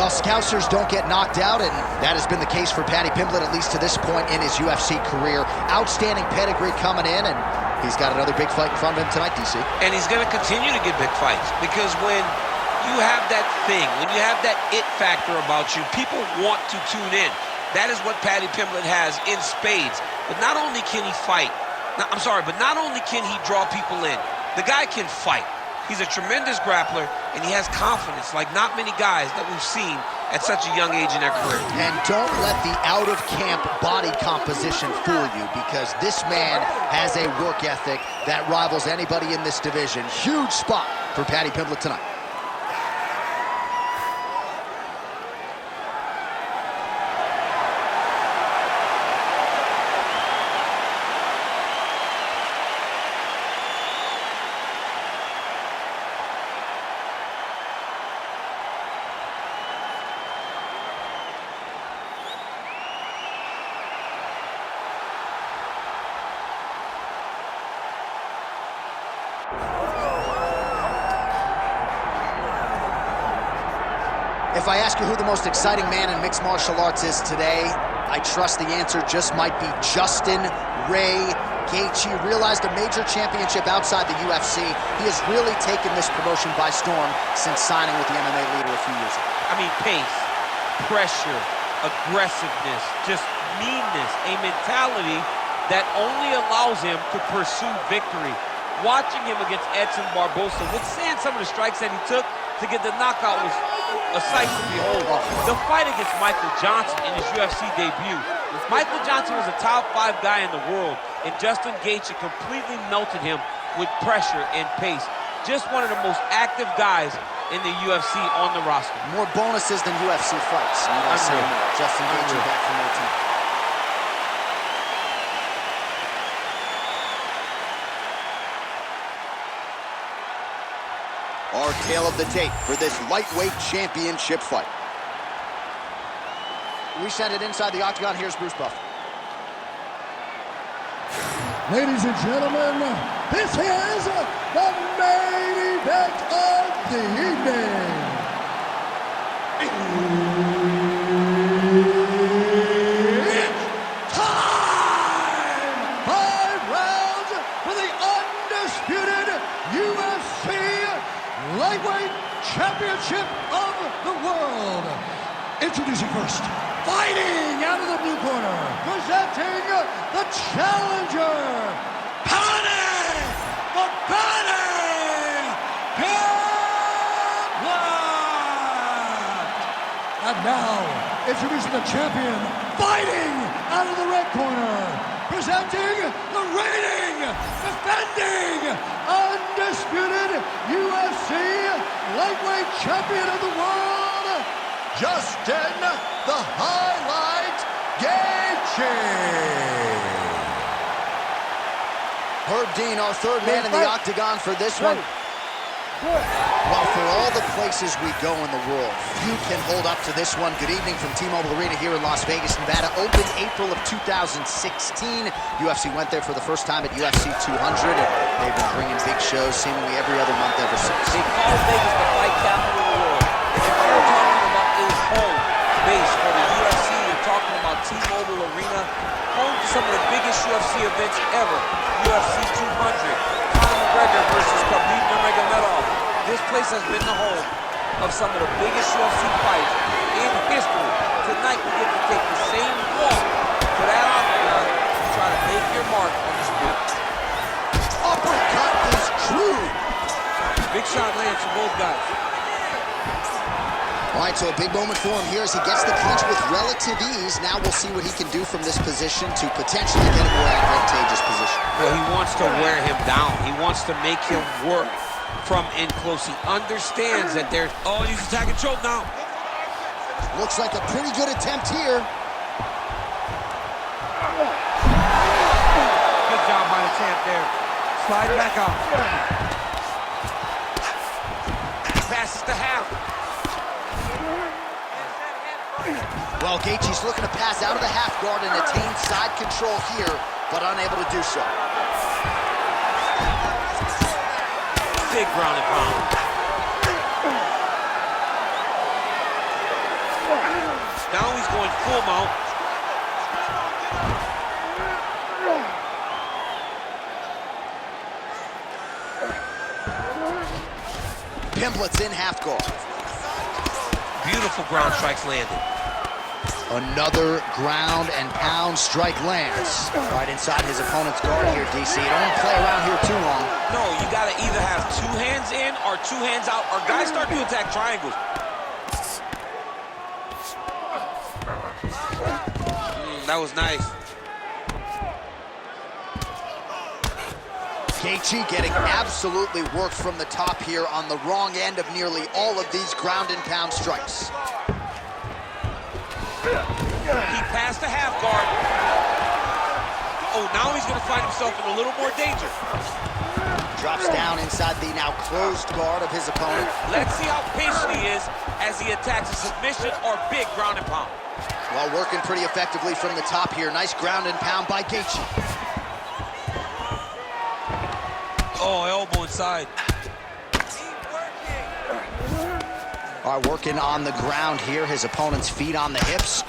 Well, Scousers don't get knocked out, and that has been the case for Paddy Pimblett, at least to this point in his UFC career. Outstanding pedigree coming in, and he's got another big fight in front of him tonight, DC. And he's going to continue to get big fights, because when you have that thing, when you have that it factor about you, people want to tune in. That is what Paddy Pimblett has in spades. But not only can he fight, but not only can he draw people in, the guy can fight. He's a tremendous grappler, and he has confidence like not many guys that we've seen at such a young age in their career. And don't let the out-of-camp body composition fool you, because this man has a work ethic that rivals anybody in this division. Huge spot for Paddy Pimblett tonight. If I ask you who the most exciting man in mixed martial arts is today, I trust the answer just might be Justin Ray Gaethje. Realized a major championship outside the UFC. He has really taken this promotion by storm since signing with the MMA leader a few years ago. I mean, pace, pressure, aggressiveness, just meanness, a mentality that only allows him to pursue victory. Watching him against Edson Barbosa, withstand some of the strikes that he took to get the knockout was a sight to behold. The fight against Michael Johnson in his UFC debut. Michael Johnson was a top 5 guy in the world, and Justin Gaethje completely melted him with pressure and pace. Just one of the most active guys in the UFC on the roster. More bonuses than UFC fights. Justin Gaethje back from their team. Our tale of the tape for this lightweight championship fight. We send it inside the octagon. Here's Bruce Buffer. Ladies and gentlemen, this is the main event of the evening. It's time! 5 rounds for the undisputed UFC Lightweight Championship of the World. Introducing first, fighting out of the blue corner, presenting the challenger, Paddy Pimblett. And now, introducing the champion, fighting out of the red corner, presenting the reigning, defending, undisputed UFC Lightweight Champion of the World, Justin the Highlight Gaethje. Herb Dean, our third man in the octagon for this one. Well, for all the places we go in the world, few can hold up to this one. Good evening from T-Mobile Arena here in Las Vegas, Nevada. Opened April of 2016. UFC went there for the first time at UFC 200, and they've been bringing big shows seemingly every other month ever since. They call Vegas the fight capital of the world. If you're talking about a home base for the UFC, you're talking about T-Mobile Arena, home to some of the biggest UFC events ever. UFC 200, Conor McGregor versus Khabib Nurmagomedov. This place has been the home of some of the biggest UFC fights in history. Tonight we get to take the same walk to that octagon to try to make your mark on the sport. Uppercut is true. Big shot lands from both guys. All right, so a big moment for him here as he gets the clinch with relative ease. Now we'll see what he can do from this position to potentially get a more advantageous position. Well, he wants to wear him down. He wants to make him work from in close. He understands that there's... Oh, he's attacking choke now. Looks like a pretty good attempt here. Good job by the champ there. Sliding back out. Passes to half. Well, Gaethje's looking to pass out of the half guard and attain side control here, but unable to do so. Big ground and pound. Now he's going full mount. Pimblett's in half guard. Beautiful ground strikes landed. Another ground and pound strike lands. Right inside his opponent's guard here, DC. You don't play around here too long. No, you gotta either have 2 hands in or 2 hands out, or guys start to attack triangles. That was nice. Gaethje getting absolutely worked from the top here on the wrong end of nearly all of these ground and pound strikes. He passed the half guard. Oh, now he's gonna find himself in a little more danger. Drops down inside the now closed guard of his opponent. Let's see how patient he is as he attacks a submission or big ground and pound. Well, working pretty effectively from the top here. Nice ground and pound by Gaethje. Oh, elbow inside. All right, working on the ground here. His opponent's feet on the hips.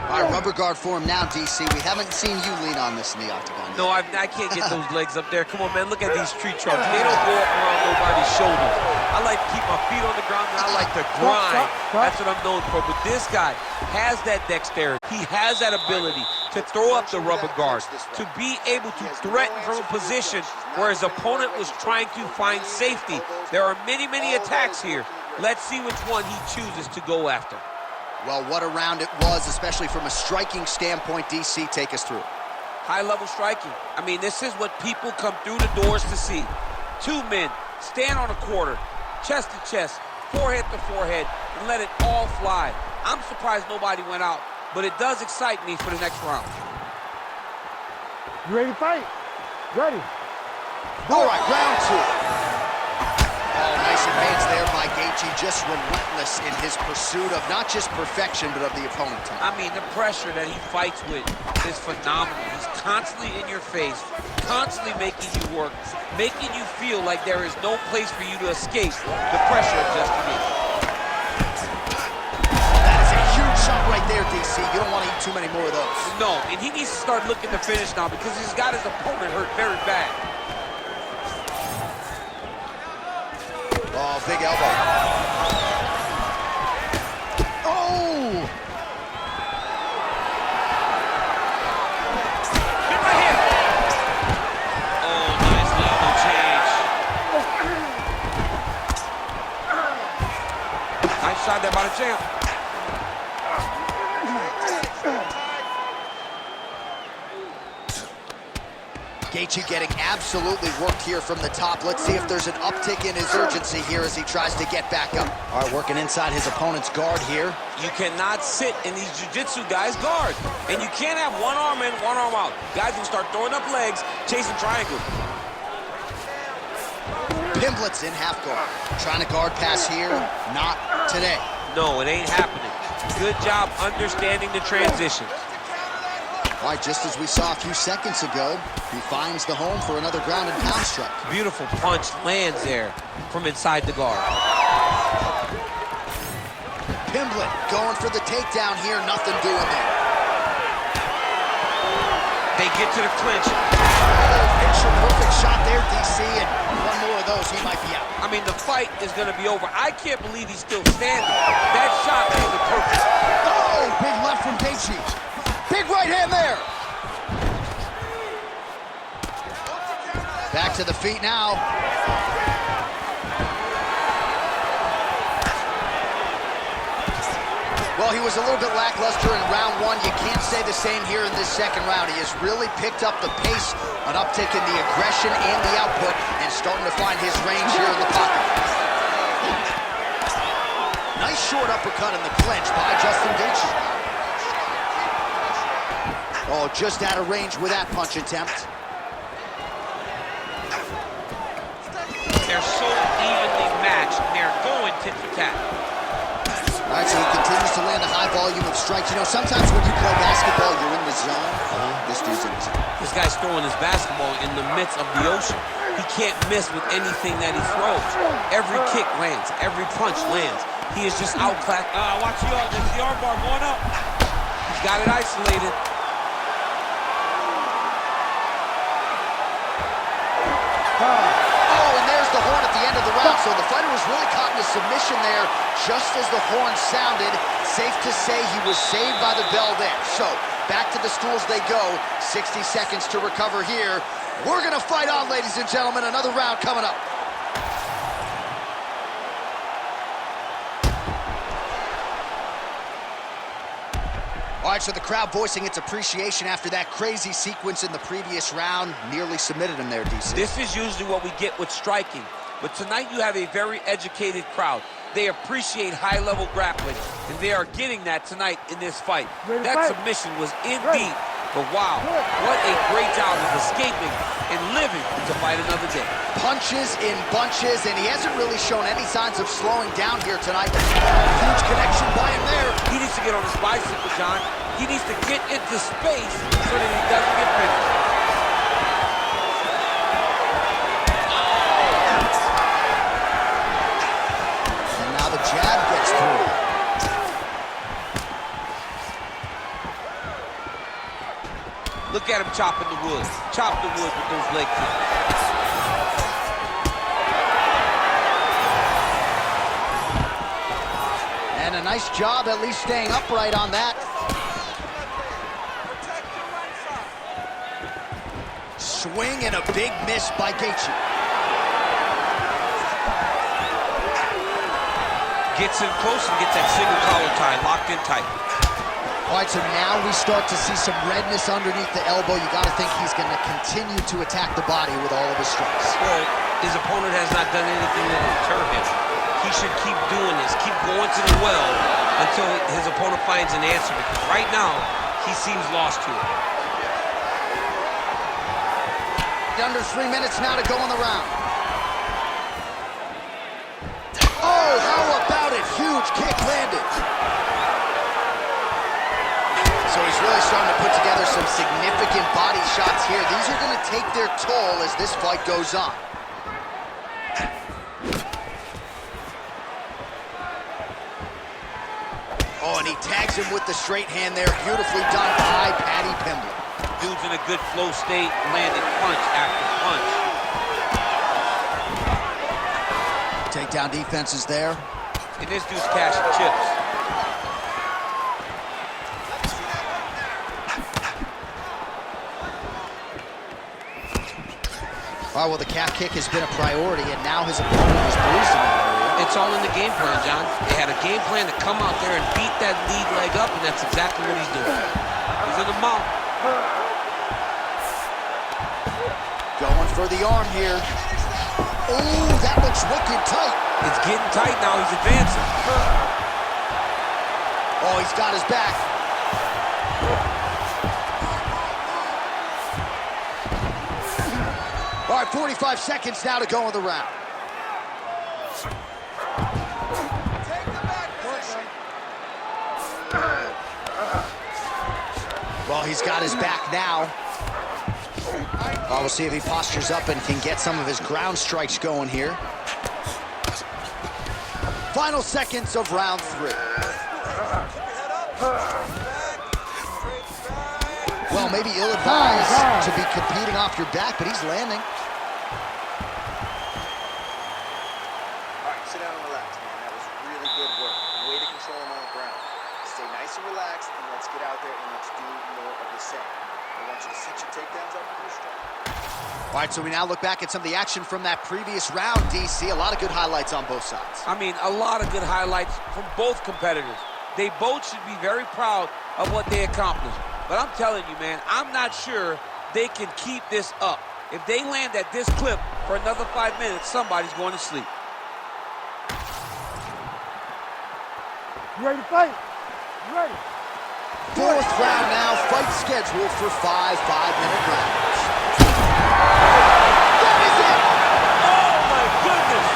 All right, rubber guard for him now, DC. We haven't seen you lean on this in the octagon yet. No, I can't get those legs up there. Come on, man, look at these tree trunks. They don't go up around nobody's shoulders. I like to keep my feet on the ground, and I like to grind. That's what I'm known for. But this guy has that dexterity. He has that ability to throw up the rubber guard, to be able to threaten from a position where his opponent was trying to find safety. There are many, many attacks here. Let's see which one he chooses to go after. Well, what a round it was, especially from a striking standpoint. DC, take us through. High-level striking. I mean, this is what people come through the doors to see. 2 men stand on a quarter, chest to chest, forehead to forehead, and let it all fly. I'm surprised nobody went out, but it does excite me for the next round. You ready to fight? Ready. All right, round 2. Oh, nice advance there by Gaethje, just relentless in his pursuit of not just perfection, but of the opponent time. I mean, the pressure that he fights with is phenomenal. He's constantly in your face, constantly making you work, making you feel like there is no place for you to escape the pressure of just the That is a huge shot right there, DC. You don't want to eat too many more of those. No, and he needs to start looking to finish now because he's got his opponent hurt very bad. Oh, big elbow. Oh! Get right here. Oh, nice level change. Nice shot there by the champ. Gaethje getting absolutely worked here from the top. Let's see if there's an uptick in his urgency here as he tries to get back up. All right, working inside his opponent's guard here. You cannot sit in these jiu-jitsu guys' guard. And you can't have one arm in, one arm out. Guys will start throwing up legs, chasing triangles. Pimblett's in half guard. Trying to guard pass here. Not today. No, it ain't happening. Good job understanding the transitions. All right, just as we saw a few seconds ago, he finds the home for another ground and pound strike. Beautiful punch lands there from inside the guard. Pimblett going for the takedown here. Nothing doing there. They get to the clinch. Picture perfect shot there, DC, and one more of those, he might be out. I mean, the fight is going to be over. I can't believe he's still standing. That shot was the perfect. Oh, big left from Gaethje. Big right hand there. Back to the feet now. Well, he was a little bit lackluster in round 1. You can't say the same here in this second round. He has really picked up the pace, an uptick in the aggression and the output, and starting to find his range here in the pocket. Nice short uppercut in the clinch by Justin Gaethje. Oh, just out of range with that punch attempt. They're so evenly matched. They're going tit for tat. All right, so he continues to land a high volume of strikes. You know, sometimes when you play basketball, you're in the zone. This dude's in the zone. This guy's throwing his basketball in the midst of the ocean. He can't miss with anything that he throws. Every kick lands. Every punch lands. He is just outclassed. Watch the arm. There's the arm bar going up. He's got it isolated. Oh, and there's the horn at the end of the round. So the fighter was really caught in a submission there just as the horn sounded. Safe to say he was saved by the bell there. So back to the stools they go. 60 seconds to recover here. We're going to fight on, ladies and gentlemen. Another round coming up. All right, so the crowd voicing its appreciation after that crazy sequence in the previous round. Nearly submitted him there, DC. This is usually what we get with striking. But tonight you have a very educated crowd. They appreciate high-level grappling, and they are getting that tonight in this fight. That submission was in deep, but wow, what a great job of escaping and living to fight another day. Punches in bunches, and he hasn't really shown any signs of slowing down here tonight. Huge connection by him there. He needs to get on his bicycle, John. He needs to get into space so that he doesn't get finished. And now the jab gets through. Look at him chopping the wood. Chop the wood with those leg kicks. And a nice job at least staying upright on that. Swing and a big miss by Gaethje. Gets in close and gets that single collar tie locked in tight. All right, so now we start to see some redness underneath the elbow. You got to think he's going to continue to attack the body with all of his strikes. Well, his opponent has not done anything to deter him. He should keep doing this, keep going to the well until his opponent finds an answer, because right now, he seems lost to it. Under 3 minutes now to go in the round. Oh, how about it? Huge kick landed. So he's really starting to put together some significant body shots here. These are going to take their toll as this fight goes on. Oh, and he tags him with the straight hand there. Beautifully done by Paddy Pimblett. Dude's in a good flow state, landing punch after punch. Takedown defense is there. And this dude's cashing chips. All right, well, the calf kick has been a priority, and now his opponent is bruised in that area. It's all in the game plan, John. They had a game plan to come out there and beat that lead leg up, and that's exactly what he's doing. He's in the mount. Going for the arm here. Oh, that looks wicked tight. It's getting tight now. He's advancing. Oh, he's got his back. All right, 45 seconds now to go in the round. Well, he's got his back now. We'll see if he postures up and can get some of his ground strikes going here. Final seconds of round 3. Well, maybe ill-advised to be competing off your back, but he's landing. All right, sit down and relax, man. That was really good work. Way to control him on the ground. Stay nice and relaxed, and let's get out there and let's do more of the same. I want you to set your takedowns up with your strike. All right, so we now look back at some of the action from that previous round, DC. A lot of good highlights on both sides. I mean, a lot of good highlights from both competitors. They both should be very proud of what they accomplished. But I'm telling you, man, I'm not sure they can keep this up. If they land at this clip for another 5 minutes, somebody's going to sleep. You ready to fight? You ready? 4th round now, fight scheduled for 5 5-minute rounds. That is it! Oh, my goodness!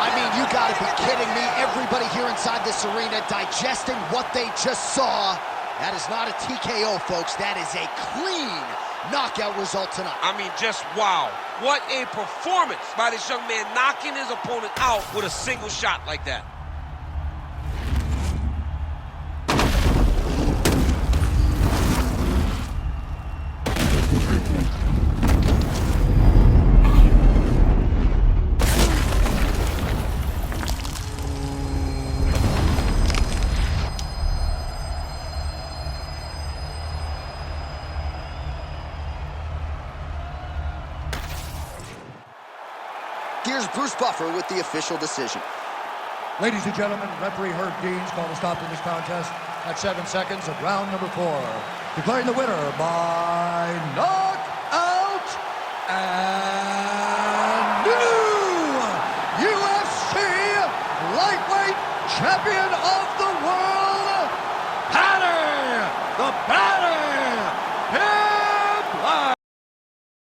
I mean, you gotta be kidding me. Everybody here inside this arena digesting what they just saw. That is not a TKO, folks. That is a clean knockout result tonight. I mean, just wow. What a performance by this young man, knocking his opponent out with a single shot like that. Here's Bruce Buffer with the official decision. Ladies and gentlemen, referee Herb Dean's called a stop to this contest at 7 seconds of round number 4. Declaring the winner by knockout and new UFC lightweight champion of the world, Paddy the Baddy